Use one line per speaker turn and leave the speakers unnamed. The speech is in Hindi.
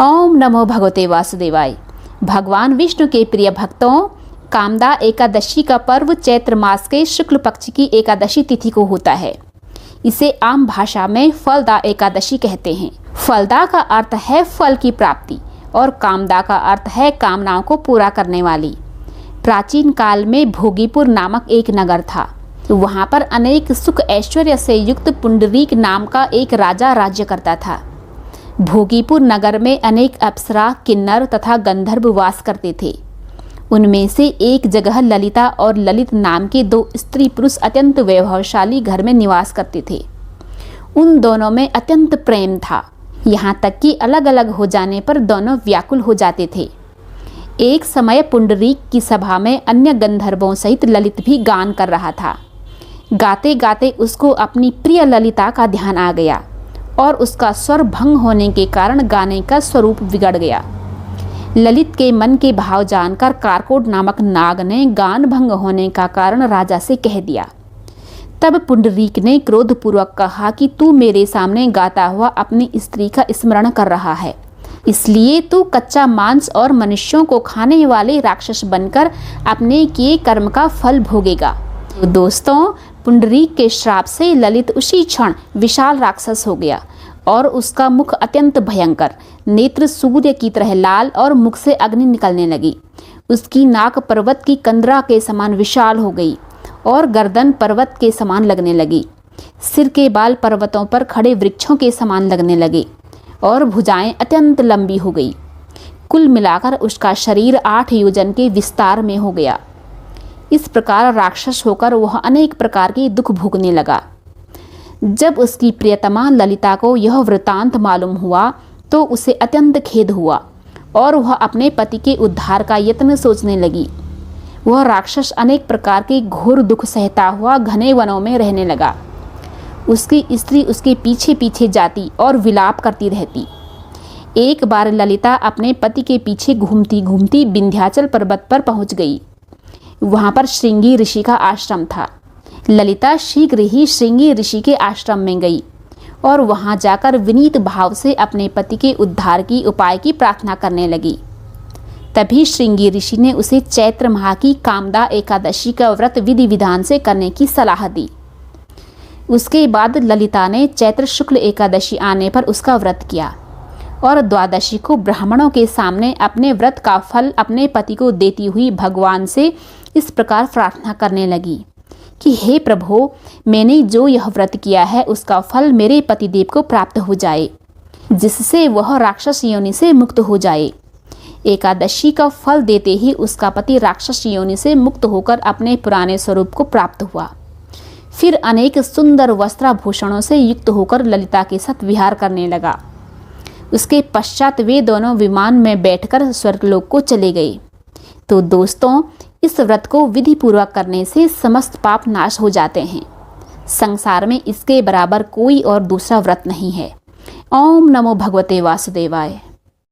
ओम नमो भगवते वासुदेवाय। भगवान विष्णु के प्रिय भक्तों, कामदा एकादशी का पर्व चैत्र मास के शुक्ल पक्ष की एकादशी तिथि को होता है। इसे आम भाषा में फलदा एकादशी कहते हैं। फलदा का अर्थ है फल की प्राप्ति और कामदा का अर्थ है कामनाओं को पूरा करने वाली। प्राचीन काल में भोगीपुर नामक एक नगर था। वहाँ पर अनेक सुख ऐश्वर्य से युक्त पुंडरीक नाम का एक राजा राज्य करता था। भोगीपुर नगर में अनेक अप्सरा, किन्नर तथा गंधर्व वास करते थे। उनमें से एक जगह ललिता और ललित नाम के दो स्त्री पुरुष अत्यंत वैभवशाली घर में निवास करते थे। उन दोनों में अत्यंत प्रेम था, यहाँ तक कि अलग अलग हो जाने पर दोनों व्याकुल हो जाते थे। एक समय पुंडरीक की सभा में अन्य गंधर्वों सहित ललित भी गान कर रहा था। गाते गाते उसको अपनी प्रिय ललिता का ध्यान आ गया और उसका स्वर भंग होने के कारण गाने का स्वरूप बिगड़ गया। ललित के मन के भाव जानकर कारकोट नामक नाग ने गान भंग होने का कारण राजा से कह दिया। तब पुंडरीक ने क्रोधपूर्वक कहा कि तू मेरे सामने गाता हुआ अपनी स्त्री का स्मरण कर रहा है, इसलिए तू कच्चा मांस और मनुष्यों को खाने वाले राक्षस बनकर अपने किए कर्म का फल भोगेगा। तो दोस्तों, पुंडरीक के श्राप से ललित उसी क्षण विशाल राक्षस हो गया और उसका मुख अत्यंत भयंकर, नेत्र सूर्य की तरह लाल और मुख से अग्नि निकलने लगी। उसकी नाक पर्वत की कंदरा के समान विशाल हो गई और गर्दन पर्वत के समान लगने लगी। सिर के बाल पर्वतों पर खड़े वृक्षों के समान लगने लगे और भुजाएं अत्यंत लंबी हो गई। कुल मिलाकर उसका शरीर 8 योजन के विस्तार में हो गया। इस प्रकार राक्षस होकर वह अनेक प्रकार के दुख भोगने लगा। जब उसकी प्रियतमा ललिता को यह वृतांत मालूम हुआ तो उसे अत्यंत खेद हुआ और वह अपने पति के उद्धार का यत्न सोचने लगी। वह राक्षस अनेक प्रकार के घोर दुख सहता हुआ घने वनों में रहने लगा। उसकी स्त्री उसके पीछे पीछे जाती और विलाप करती रहती। एक बार ललिता अपने पति के पीछे घूमती घूमती विंध्याचल पर्वत पर पहुंच गई। वहाँ पर श्रृंगी ऋषि का आश्रम था। ललिता शीघ्र ही श्रृंगी ऋषि के आश्रम में गई और वहाँ जाकर विनीत भाव से अपने पति के उद्धार की उपाय की प्रार्थना करने लगी। तभी श्रृंगी ऋषि ने उसे चैत्र माह की कामदा एकादशी का व्रत विधि विधान से करने की सलाह दी। उसके बाद ललिता ने चैत्र शुक्ल एकादशी आने पर उसका व्रत किया और द्वादशी को ब्राह्मणों के सामने अपने व्रत का फल अपने पति को देती हुई भगवान से इस प्रकार प्रार्थना करने लगी कि हे प्रभु, मैंने जो यह व्रत किया है उसका फल मेरे पतिदेव को प्राप्त हो जाए, जिससे वह राक्षस योनि से मुक्त हो जाए। एकादशी का फल देते ही उसका पति राक्षस योनि से मुक्त होकर अपने पुराने स्वरूप को प्राप्त हुआ। फिर अनेक सुंदर वस्त्राभूषणों से युक्त होकर ललिता के साथ विहार करने लगा। उसके पश्चात वे दोनों विमान में बैठकर स्वर्गलोक को चले गए। तो दोस्तों, इस व्रत को विधि पूर्वक करने से समस्त पाप नाश हो जाते हैं। संसार में इसके बराबर कोई और दूसरा व्रत नहीं है। ओम नमो भगवते वासुदेवाय।